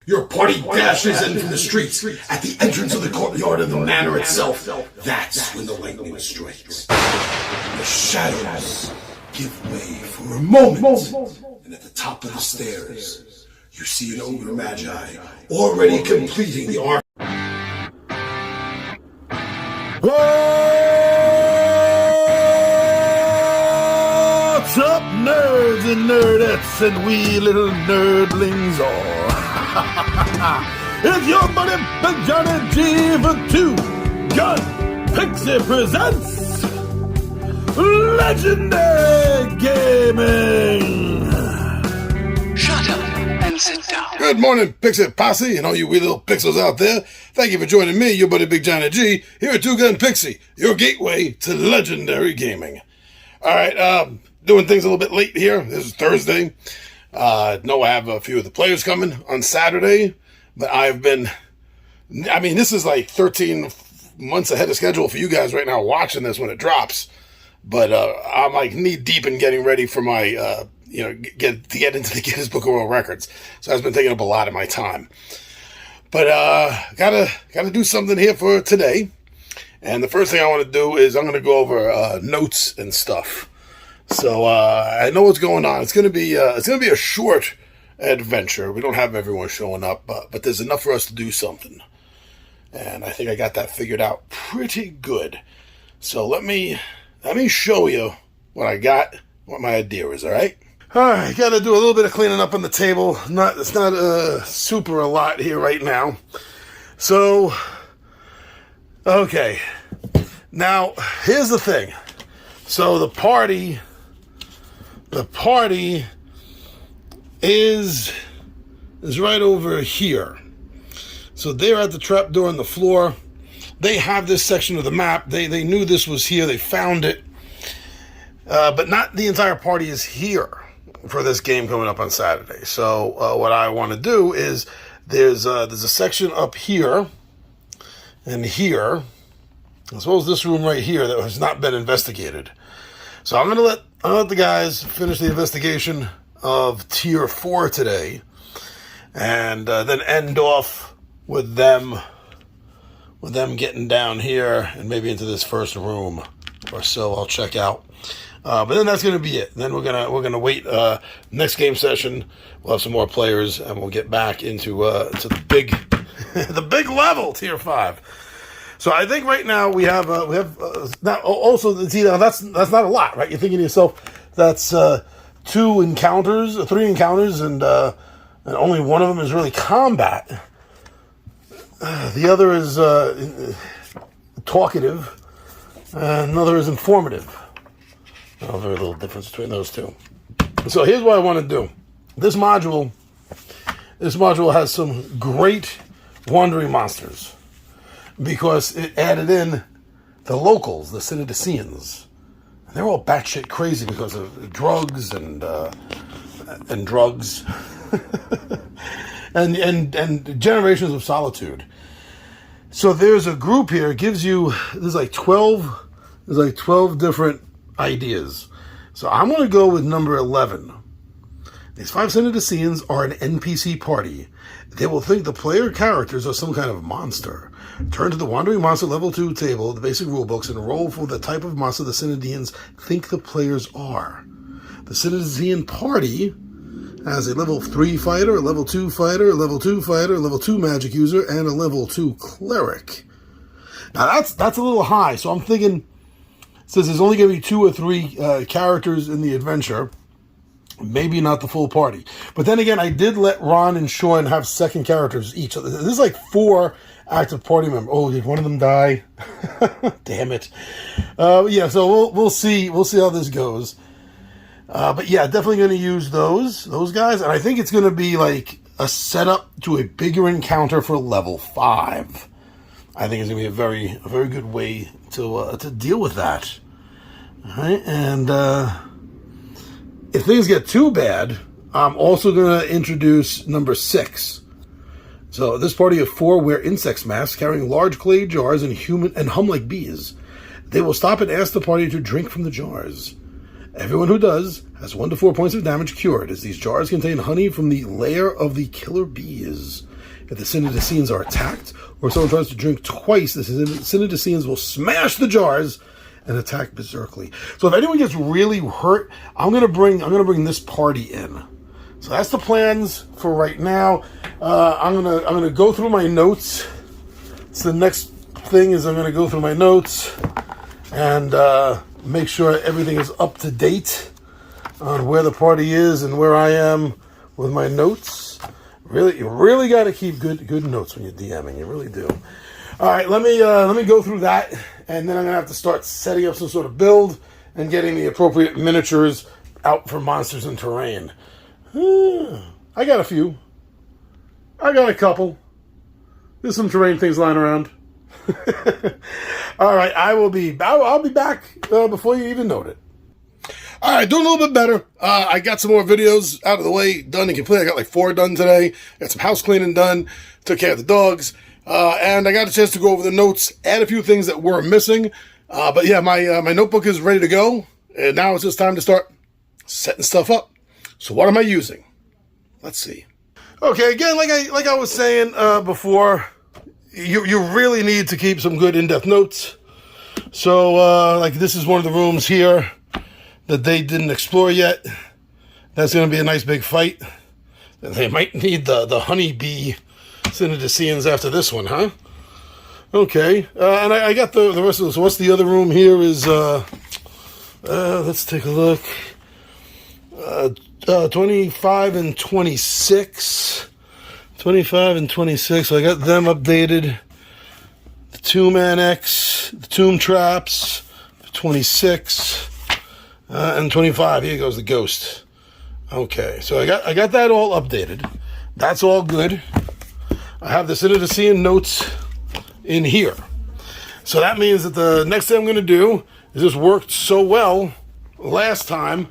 Your party dashes in from the streets at the entrance of the courtyard of the manor itself. That's when the lightning strikes. The shadows give way for a moment. And at the top of the stairs, you see an ogre magi already completing the arc. What's up, nerds and nerdettes and wee little nerdlings all? It's your buddy Big Johnny G for Two Gun Pixie presents Legendary Gaming. Shut up and sit down. Good morning, Pixie Posse, and all you wee little pixels out there. Thank you for joining me, your buddy Big Johnny G, here at Two Gun Pixie, your gateway to Legendary Gaming. All right, doing things a little bit late here. This is Thursday. No, I have a few of the players coming on Saturday, but this is like 13 months ahead of schedule for you guys right now watching this when it drops. But I'm like knee deep in getting ready for my, get into the Guinness Book of World Records. So that's been taking up a lot of my time. But gotta do something here for today. And the first thing I want to do is I'm going to go over notes and stuff. So I know what's going on. It's gonna be a short adventure. We don't have everyone showing up, but there's enough for us to do something, and I think I got that figured out pretty good. So let me show you what I got, what my idea is. All right. Got to do a little bit of cleaning up on the table. It's not super a lot here right now. So okay, now here's the thing. So the party is right over here. So they're at the trapdoor on the floor. They have this section of the map. They knew this was here. They found it. But not the entire party is here for this game coming up on Saturday. So what I want to do is there's a section up here and here. I suppose this room right here that has not been investigated. So I'm gonna let the guys finish the investigation of Tier 4 today, and then end off with them getting down here and maybe into this first room or so. I'll check out. But then that's gonna be it. Then we're gonna wait. Next game session, we'll have some more players, and we'll get back into to the big the big level, Tier 5. So I think right now we have now also that's not a lot, right? You're thinking to yourself, that's 3 encounters, and only one of them is really combat. The other is talkative, and another is informative. Oh, very little difference between those two. So here's what I want to do. This module has some great wandering monsters, because it added in the locals, the Synodicians. And they're all batshit crazy because of drugs and drugs and generations of solitude. So there's a group here. It gives you there's like 12 different ideas. So I'm going to go with number 11. These 5 Synodicians are an NPC party. They will think the player characters are some kind of monster. Turn to the Wandering Monster Level 2 table of the basic rulebooks and roll for the type of monster the Synodians think the players are. The Synodician party has a level 3 fighter, a level 2 fighter, a level 2 fighter, a level 2 magic user, and a level 2 cleric. Now that's a little high, so I'm thinking, since there's only going to be 2 or 3 characters in the adventure, maybe not the full party. But then again, I did let Ron and Sean have second characters each. So this is like 4 active party members. Oh, did one of them die? Damn it. Yeah, so we'll see. We'll see how this goes. But yeah, definitely going to use those guys. And I think it's going to be like a setup to a bigger encounter for level 5. I think it's going to be a very good way to deal with that. All right, and if things get too bad, I'm also going to introduce number 6. So this party of 4 wear insect masks, carrying large clay jars and hum like bees. They will stop and ask the party to drink from the jars. Everyone who does has 1 to 4 points of damage cured, as these jars contain honey from the lair of the killer bees. if the Synodicines are attacked, or if someone tries to drink twice, the Synodicines will smash the jars and attack berserkly. So if anyone gets really hurt, I'm gonna bring this party in. So that's the plans for right now. I'm gonna go through my notes. So the next thing is I'm gonna go through my notes and make sure everything is up to date on where the party is and where I am with my notes. Really, you really got to keep good notes when you're DMing. You really do. All right, let me go through that, and then I'm gonna have to start setting up some sort of build and getting the appropriate miniatures out for monsters and terrain. I got a few. I got a couple. There's some terrain things lying around. All right, I'll be back before you even note it. All right, doing a little bit better. I got some more videos out of the way, done and complete. I got like 4 done today. Got some house cleaning done. Took care of the dogs. And I got a chance to go over the notes, add a few things that were missing. But yeah, my notebook is ready to go. And now it's just time to start setting stuff up. So what am I using? Let's see. Okay, again, like I was saying before, you really need to keep some good in-depth notes. So like this is one of the rooms here that they didn't explore yet. That's going to be a nice big fight. They might need the honeybee Synodicians after this one, huh? Okay, and I got the rest of this. So what's the other room here is, let's take a look. 25 and 26. 25 and 26, so I got them updated. The Tomb Annex, the Tomb Traps, 26, and 25. Here goes the Ghost. Okay, so I got that all updated. That's all good. I have the Synodician notes in here. So that means that the next thing I'm going to do is this worked so well last time.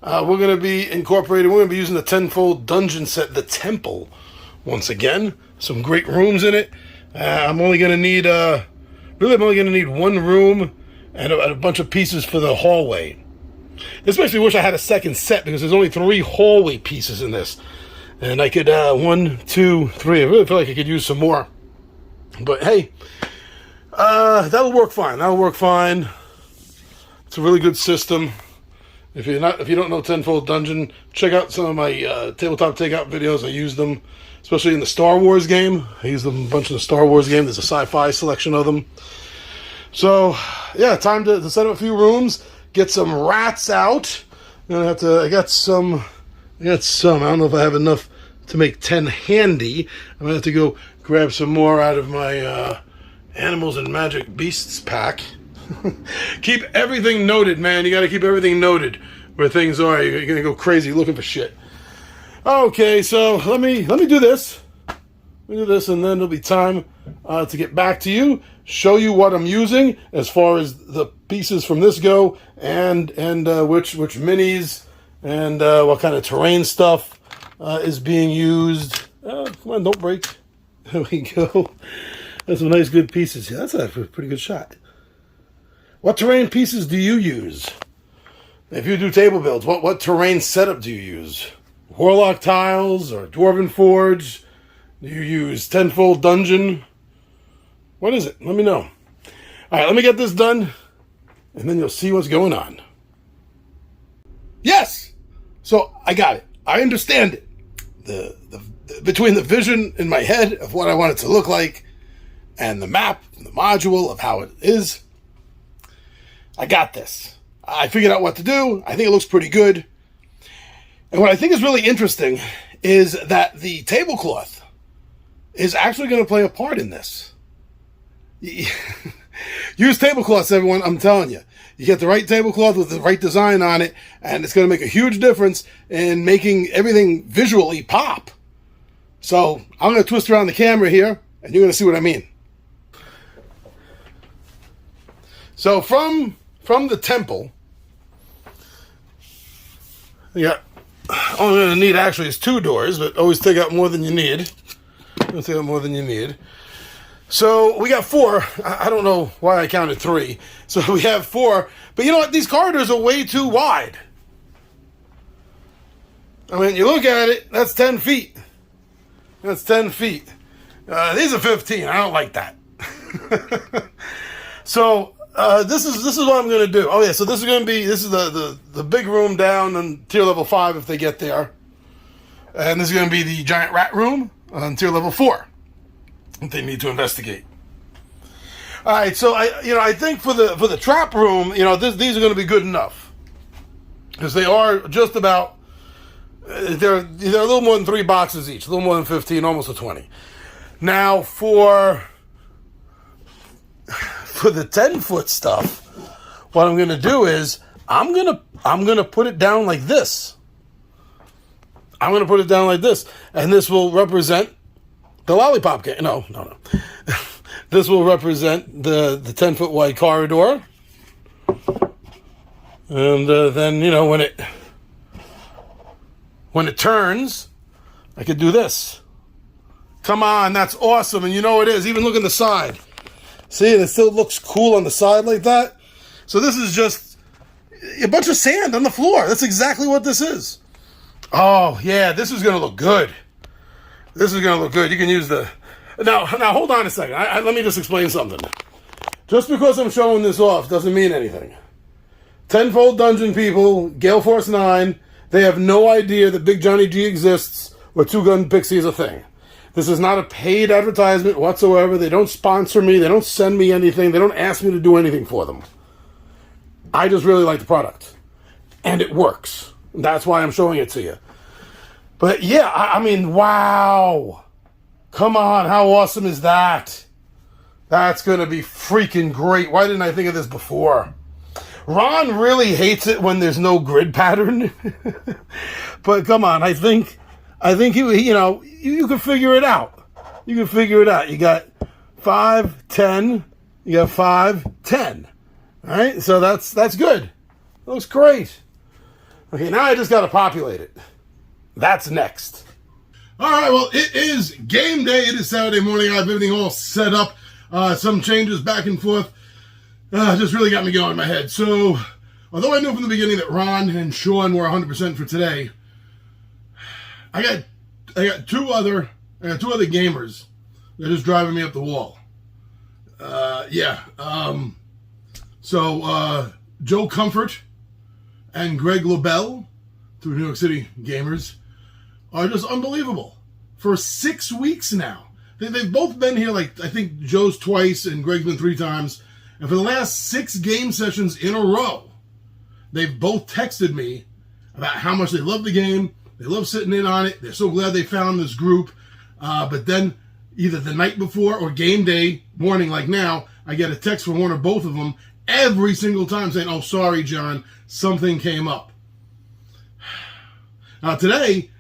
We're going to be incorporating, we're going to be using the tenfold dungeon set, the Temple, once again. Some great rooms in it. I'm only going to need, I'm only going to need one room and a bunch of pieces for the hallway. This makes me wish I had a second set because there's only 3 hallway pieces in this. And I could, 1, 2, 3. I really feel like I could use some more. But hey, that'll work fine. That'll work fine. It's a really good system. If you don't know Tenfold Dungeon, check out some of my tabletop takeout videos. I use them, especially in the Star Wars game. I use them a bunch in the Star Wars game. There's a sci-fi selection of them. So yeah, time to set up a few rooms, get some rats out. I got some. I don't know if I have enough to make 10 handy. I'm gonna have to go grab some more out of my Animals and Magic Beasts pack. Keep everything noted, man. You got to keep everything noted where things are. You're gonna go crazy looking for shit. Okay, so let me do this. Let me do this, and then there'll be time to get back to you, show you what I'm using as far as the pieces from this go, and which minis and what kind of terrain stuff is being used. Come on, don't break. There we go. That's some nice, good pieces. Yeah, that's a pretty good shot. What terrain pieces do you use? If you do table builds, what terrain setup do you use? Warlock tiles or Dwarven Forge? Do you use Tenfold Dungeon? What is it? Let me know. All right, let me get this done, and then you'll see what's going on. Yes! So I got it. I understand it. The between the vision in my head of what I want it to look like and the map, and the module of how it is, I got this. I figured out what to do. I think it looks pretty good. And what I think is really interesting is that the tablecloth is actually going to play a part in this. Use tablecloths, everyone. I'm telling you. You get the right tablecloth with the right design on it, and it's going to make a huge difference in making everything visually pop. So I'm going to twist around the camera here, and you're going to see what I mean. So from the temple, yeah, all I'm going to need actually is 2 doors, but always take out more than you need. So we got 4. I don't know why I counted 3. So we have 4. But you know what? These corridors are way too wide. I mean, you look at it, that's 10 feet. That's 10 feet. These are 15. I don't like that. So this is what I'm going to do. Oh yeah, so this is the big room down on tier level 5 if they get there, and this is going to be the giant rat room on tier level 4 if they need to investigate. All right, so I think for the trap room, these are going to be good enough because they are just about they're a little more than 3 boxes each, a little more than 15, almost a 20. Now for the 10-foot stuff, what I'm going to do is I'm going to put it down like this. I'm going to put it down like this, and this will represent the lollipop game. No. This will represent the 10-foot wide corridor. And then, when it turns, I could do this. Come on, that's awesome. And it is. Even look on the side. See, it still looks cool on the side like that. So this is just a bunch of sand on the floor. That's exactly what this is. Oh, yeah, this is going to look good. This is going to look good. You can use the... Now, hold on a second. Let me just explain something. Just because I'm showing this off doesn't mean anything. Tenfold Dungeon people, Gale Force 9, they have no idea that Big Johnny G exists or Two Gun Pixie is a thing. This is not a paid advertisement whatsoever. They don't sponsor me. They don't send me anything. They don't ask me to do anything for them. I just really like the product. And it works. That's why I'm showing it to you. But yeah, I mean, wow. Come on, how awesome is that? That's going to be freaking great. Why didn't I think of this before? Ron really hates it when there's no grid pattern. But come on, I think you can figure it out. You can figure it out. You got 5, 10. You got 5, 10. All right, so that's good. It looks great. Okay, now I just got to populate it. That's next. All right, well, it is game day. It is Saturday morning. I have everything all set up. Some changes back and forth. Just really got me going in my head. So, although I knew from the beginning that Ron and Sean were 100% for today, I got two other gamers that are just driving me up the wall. So Joe Comfort and Greg LaBelle, through New York City Gamers, are just unbelievable. For 6 weeks now. They've both been here, like, I think Joe's twice and Greg's been 3 times. And for the last 6 game sessions in a row, they've both texted me about how much they love the game. They love sitting in on it. They're so glad they found this group. But then either the night before or game day morning like now, I get a text from one or both of them every single time saying, "Oh, sorry, John, something came up." Now today,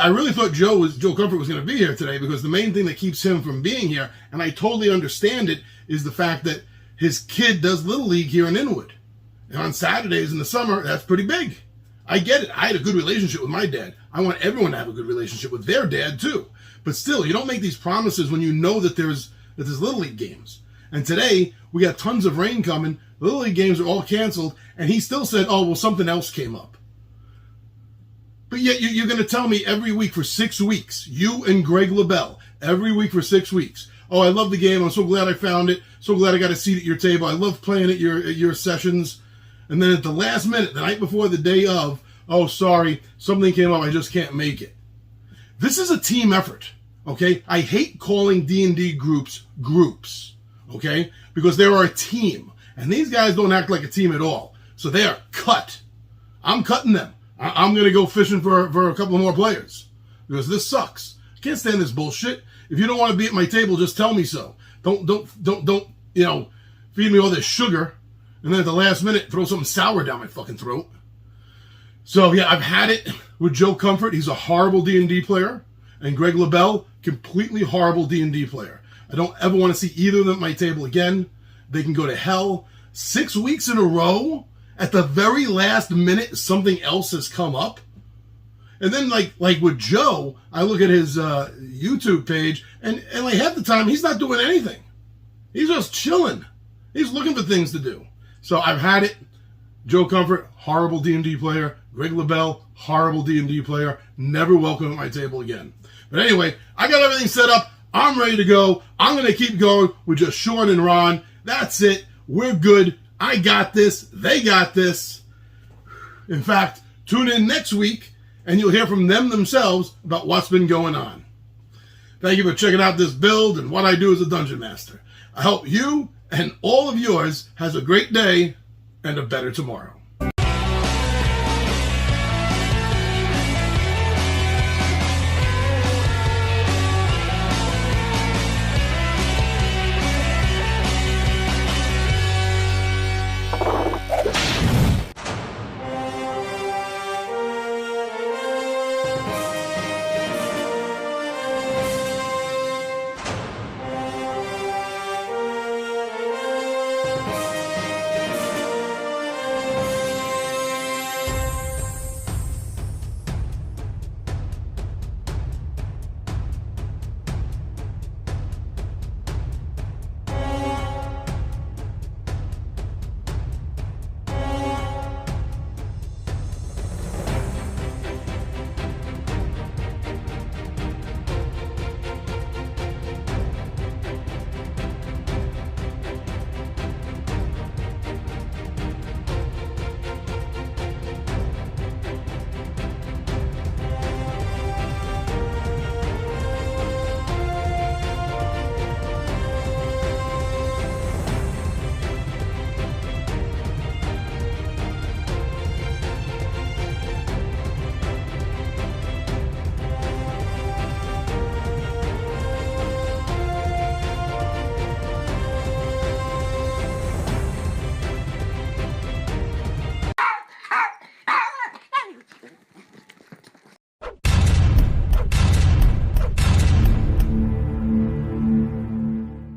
I really thought Joe Comfort was going to be here today, because the main thing that keeps him from being here, and I totally understand it, is the fact that his kid does Little League here in Inwood. And on Saturdays in the summer, that's pretty big. I get it. I had a good relationship with my dad. I want everyone to have a good relationship with their dad too. But still, you don't make these promises when you know that there's Little League games. And today, we got tons of rain coming. The Little League games are all canceled. And he still said, "Oh, well, something else came up." But yet you're going to tell me every week for 6 weeks, you and Greg LaBelle, every week for 6 weeks, "Oh, I love the game. I'm so glad I found it. So glad I got a seat at your table. I love playing at your sessions." And then at the last minute, the night before, the day of, "Oh, sorry, something came up. I just can't make it." This is a team effort, okay? I hate calling D&D groups, okay? Because they are a team. And these guys don't act like a team at all. So they are cut. I'm cutting them. I'm going to go fishing for a couple more players, because this sucks. I can't stand this bullshit. If you don't want to be at my table, just tell me so. Don't feed me all this sugar and then at the last minute throw something sour down my fucking throat. So yeah, I've had it with Joe Comfort. He's a horrible D&D player, and Greg LaBelle, completely horrible D&D player. I don't ever want to see either of them at my table again. They can go to hell. 6 weeks in a row. At the very last minute, something else has come up. And then, like with Joe, I look at his YouTube page, and like half the time, he's not doing anything. He's just chilling. He's looking for things to do. So I've had it. Joe Comfort, horrible D&D player. Greg LaBelle, horrible D&D player. Never welcome at my table again. But anyway, I got everything set up. I'm ready to go. I'm going to keep going with just Sean and Ron. That's it. We're good. I got this. They got this. In fact, tune in next week and you'll hear from them themselves about what's been going on. Thank you for checking out this build and what I do as a Dungeon Master. I hope you and all of yours has a great day and a better tomorrow.